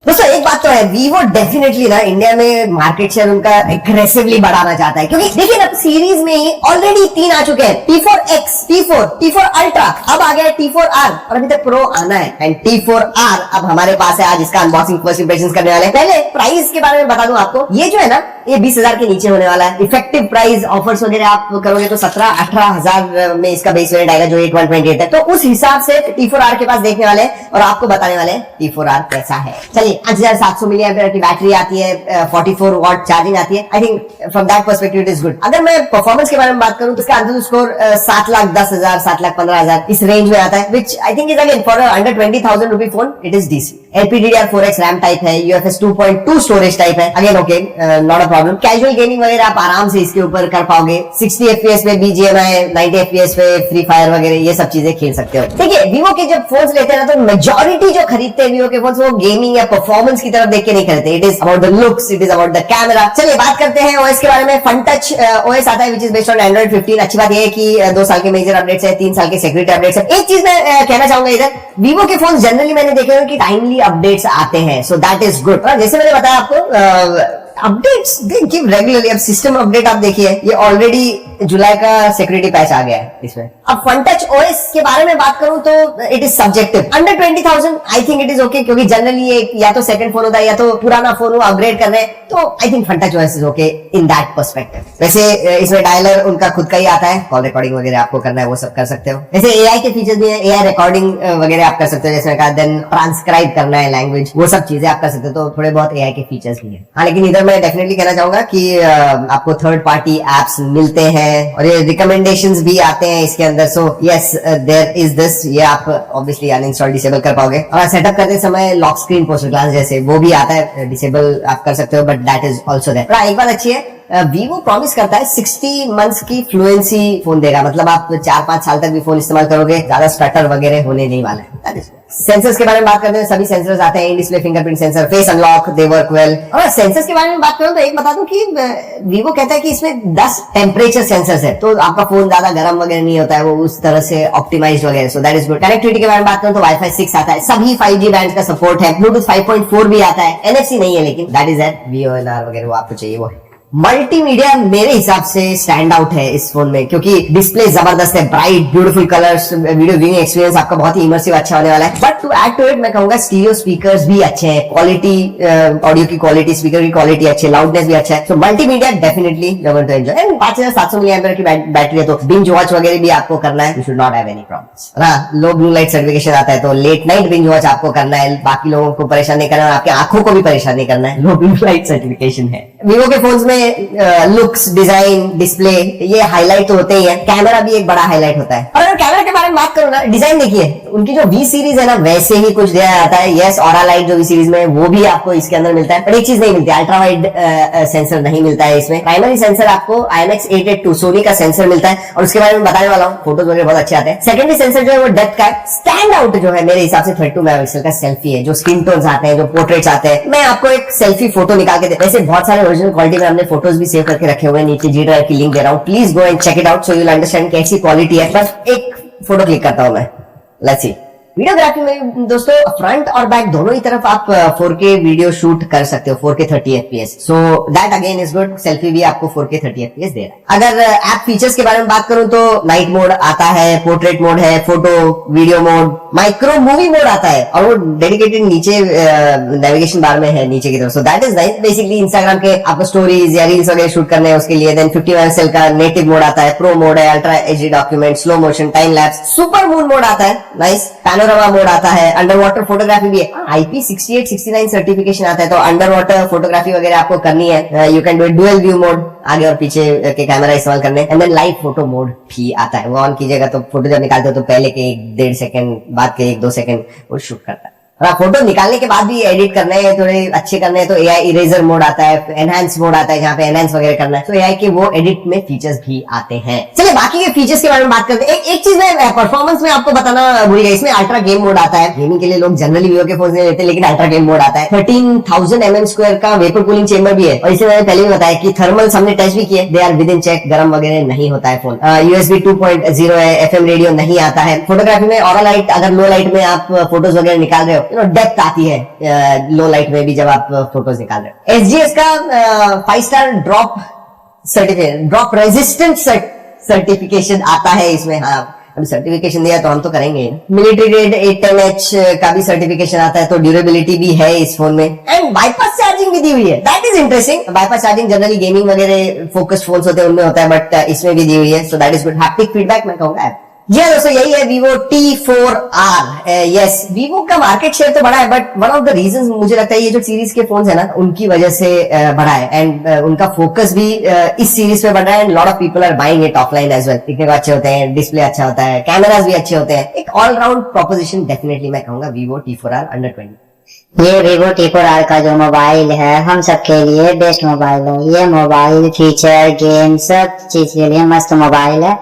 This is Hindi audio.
दोस्तों एक बात तो है, वीवो डेफिनेटली ना इंडिया में मार्केट शेयर उनका एग्रेसिवली बढ़ाना चाहता है, क्योंकि देखिए ना सीरीज में ही ऑलरेडी 3 आ चुके हैं, T4X, T4 अल्ट्रा, अब आ गया T4R और अभी तक प्रो आना है एंड T4R अब हमारे पास है। आज इसका अनबॉक्सिंग फर्स्ट इंप्रेशन करने वाले हैं। पहले प्राइस के बारे में बता दूं आपको, ये जो है ना ये 20,000 के नीचे होने वाला है। इफेक्टिव प्राइस ऑफर्स वगैरह आप करोगे तो 17-18 हजार में इसका बेस वेरिएंट आएगा जो 8,128 है। तो उस हिसाब से T4R के पास देखने वाले हैं और आपको बताने वाले हैं T4R कैसा है। चलिए 5700 मिली एम्पीयर की बैटरी आती है, 44 वॉट चार्जिंग आती है। I think from that perspective it is good. अगर मैं परफॉर्मेंस के बारे में बात करूं तो इसका अंतुल स्कोर 7,10,000 7,15,000 इस रेंज में आता है, which I think is again for under 20,000 rupee phone it is decent. LPDDR4X RAM type है, UFS 2.2 स्टोरेज टाइप है, again okay not a problem. Casual gaming वगैरह आप आराम से इसके ऊपर कर पाओगे। 60 FPS पे BGMI, 90 FPS पे फ्री फायर वगैरह ये सब चीजें खेल सकते हो। देखिए वीवो के जब फोन्स लेते हैं ना तो मेजॉरिटी जो खरीदते हैं वीवो के फोन्स वो गेमिंग या परफॉर्मेंस की तरफ देख के नहीं खरीदते। It is about the looks, it is about the camera. चलिए बात करते हैं ओएस के बारे में। फन टच ओएस आता है which is based on Android 15। अच्छी बात यह है कि 2 साल के मेजर अपडेट्स है, 3 साल के सिक्योरिटी अपडेट्स है। एक चीज मैं कहना चाहूंगा इधर, वीवो के फोन जनरली मैंने देखे हैं कि टाइमली अपडेट्स आते हैं, सो दैट इज गुड। जैसे मैंने बताया आपको अपडेट्स दे गिव रेगुलरली। अब सिस्टम अपडेट आप देखिए, ये ऑलरेडी जुलाई का सिक्योरिटी पैच आ गया है इसमें। अब फन टच ओएस के बारे में बात करूं तो it is subjective. Under 20,000 I think it is okay, क्योंकि जनरली ये या तो सेकंड फोन होता है या तो पुराना फोन वो अपग्रेड कर रहे हैं, तो I think Funtouch OS is okay in that perspective. वैसे इसमें डायलर उनका खुद का ही आता है, कॉल रिकॉर्डिंग वगैरह आपको करना है वो सब कर सकते हो। वैसे एआई के फीचर्स भी है, एआई रिकॉर्डिंग वगैरह आप कर सकते हो, जैसे कहा देन ट्रांसक्राइब करना है लैंग्वेज, वो सब चीजें आप कर सकते हो। तो थोड़े बहुत एआई के फीचर्स भी है। हाँ लेकिन इधर मैं डेफिनेटली कहना चाहूंगा कि आपको थर्ड पार्टी एप्स मिलते हैं और ये रिकमेंडेशंस भी आते हैं इसके अंदर। So yes there is this, ये आप ऑब्वियसली अनइंस्टॉल डिसेबल कर पाओगे। और सेटअप करते समय लॉक स्क्रीन पोस्टर ग्लास जैसे वो भी आता है, डिसेबल आप कर सकते हो, but that is also there. एक बात अच्छी है, वीवो प्रॉमिस करता है 60 मंथ्स की फ्लुएंसी फोन देगा, मतलब आप 4-5 साल तक भी फोन इस्तेमाल करोगे, ज्यादा स्टटर वगैरह होने नहीं वाला है। सेंसर्स के बारे में बात करते हैं, सभी सेंसर्स आते हैं, in display fingerprint sensor, face unlock, they work well. और सेंसर्स के बारे में बात करूं तो एक बता दूं कि वीवो कहता है कि इसमें 10 टेम्परेचर सेंसर्स है, तो आपका फोन ज्यादा गर्म वगैरह नहीं होता है, वो उस तरह से ऑप्टिमाइज्ड वगैरह, सो दैट इज गुड। कनेक्टिविटी के बारे में बात करूं तो वाईफाई 6 आता है, सभी 5G बैंड का सपोर्ट है, ब्लूटूथ 5.4 भी आता है, NFC नहीं है लेकिन दैट इज एट VoLR वगैरह वो आपको चाहिए वो है। मल्टीमीडिया मेरे हिसाब से स्टैंड आउट है इस फोन में, क्योंकि डिस्प्ले जबरदस्त है, bright beautiful colours, video viewing experience आपका बहुत ही इमर्सिव अच्छा होने वाला है। But to add to it मैं कहूंगा स्टीरियो स्पीकर्स भी अच्छे हैं, क्वालिटी ऑडियो की क्वालिटी, स्पीकर की क्वालिटी अच्छी है, लाउडनेस भी अच्छा है। So multimedia definitely you going to enjoy. And 5700 mAh की बैटरी है, तो बिंज वॉच वगैरह भी आपको करना है, you should not have any problems. हाँ लो ब्लू लाइट सर्टिफिकेशन आता है, तो लेट नाइट बिंज वॉच आपको करना है, बाकी लोगों को परेशान नहीं करना है, आपकी आंखों को भी परेशान नहीं करना है, लो ब्लू लाइट सर्टिफिकेशन है। वीवो के फोन्स में लुक्स, डिजाइन, डिस्प्ले ये हाईलाइट तो होते ही है, कैमरा भी एक बड़ा हाईलाइट होता है। और अगर कैमरा के बारे में बात करूं ना, डिजाइन देखिए उनकी जो V सीरीज है ना वैसे ही कुछ दिया जाता है। यस ऑरा लाइट जो V सीरीज में वो भी आपको इसके अंदर मिलता है, पर एक चीज नहीं मिलती, अल्ट्रा वाइड सेंसर नहीं मिलता है इसमें। प्राइमरी सेंसर आपको IMX882 सोनी का सेंसर मिलता है और उसके बारे में बताने वाला हूँ, फोटोज वगैरह बहुत अच्छे आते हैं। सेकेंडरी सेंसर जो है वो डेप्थ का है। स्टैंड आउट जो है मेरे हिसाब से 32 मेगापिक्सल का सेल्फी है, जो स्किन टोन्स आते हैं, जो पोर्ट्रेट्स आते हैं। मैं आपको एक सेल्फी फोटो निकाल के दे, वैसे बहुत सारे ओरिजिनल क्वालिटी में हमने फोटोज भी सेव करके रखे हुए हैं, नीचे G ड्राइव की लिंक दे रहा हूँ, please go and check it out so you will understand कैसी क्वालिटी है। बस एक फोटो क्लिक करता हूं मैं, लेट्स सी। वीडियोग्राफी में दोस्तों फ्रंट और बैक दोनों ही तरफ आप 4K वीडियो शूट कर सकते हो, 4K 30 FPS, so that again is good. Selfie भी आपको 4K 30 FPS दे रहा है। अगर ऐप फीचर्स के बारे में बात करूं तो नाइट मोड आता है, पोर्ट्रेट मोड है, photo video mode, micro movie mode आता है और वो डेडिकेटेड नीचे नेविगेशन बार में है नीचे की तरफ, सो that is nice. Basically Instagram के आपको स्टोरीज या रील्स वगैरह शूट करने हैं उसके लिए। देन 50 मेगापिक्सल का नेटिव मोड आता है, प्रो मोड है, ultra HD document, slow motion, time lapse, super moon mode आता है, नाइस, पैनोरामा मोड आता है, अंडर वाटर फोटोग्राफी भी है, IP68-69 सर्टिफिकेशन आता है, तो अंडर वाटर फोटोग्राफी वगैरह आपको करनी है, you can do it dual view mode, आगे और पीछे के कैमरा इस्तेमाल करने। And then live photo mode भी आता है, वो ऑन कीजिएगा तो फोटो जब निकालते हो तो पहले के 1-1.5 सेकंड, बाद के 1-2 सेकंड वो शूट करता है। और फोटो निकालने के बाद भी एडिट करना है, थोड़े अच्छे करने हैं तो AI इरेजर मोड आता है, एनहांस मोड आता है जहाँ पे एनहांस वगैरह करना है, तो AI के वो एडिट में फीचर्स भी आते हैं। चलिए बाकी के फीचर्स के बारे में बात करते हैं। एक चीज मैं परफॉर्मेंस में आपको बताना भूल गया, इसमें अल्ट्रा गेम मोड आता है। गेमिंग के लिए लोग जनरली वीवो के फोन लेते हैं, लेकिन अल्ट्रा गेम मोड आता है। 13,000 mm² का वेपर कूलिंग चेंबर भी है, और इसे मैंने पहले भी बताया कि थर्मल्स हमने टेस्ट भी किए, they are within check, गर्म वगैरह नहीं होता है फोन। USB 2.0 है, FM रेडियो नहीं आता है। फोटोग्राफी में ऑरा लाइट, अगर लो लाइट में आप फोटोज वगैरह निकाल रहे हो डेप्थ आती है लो लाइट में भी जब आप फोटोज निकाल रहे हो। SGS का 5 star drop certificate, drop resistant certification आता है इसमें। हाँ, अभी सर्टिफिकेशन दिया तो हम तो करेंगे। मिलिट्री ग्रेड 810H का भी सर्टिफिकेशन आता है, तो ड्यूरेबिलिटी भी है इस फोन में, एंड बाईपास चार्जिंग भी दी हुई है। That is interesting. Bypass charging generally gaming वगैरह फोकस्ड फोन्स होते हैं उनमें होता है, बट इसमें भी दी हुई है, so that is good. Haptic feedback मैं कहूंगा। जी हाँ दोस्तों, यही है Vivo T4R। यस, Vivo का मार्केट शेयर तो बढ़ा है, but one of the reasons मुझे लगता है ये जो सीरीज के फोन्स है ना, उनकी वजह से बढ़ा है, एंड उनका फोकस भी इस सीरीज पे बढ़ा है, and lot of people are buying it offline as well. दिखने को अच्छे होते हैं, डिस्प्ले अच्छा होता है, कैमरास भी अच्छे होते हैं, एक ऑलराउंड प्रोपोजिशन डेफिनेटली मैं कहूंगा Vivo T4R अंडर 20। ये Vivo T4R का जो मोबाइल है हम सबके लिए बेस्ट मोबाइल है। ये मोबाइल फीचर, गेम, सब चीज के लिए मस्त मोबाइल है।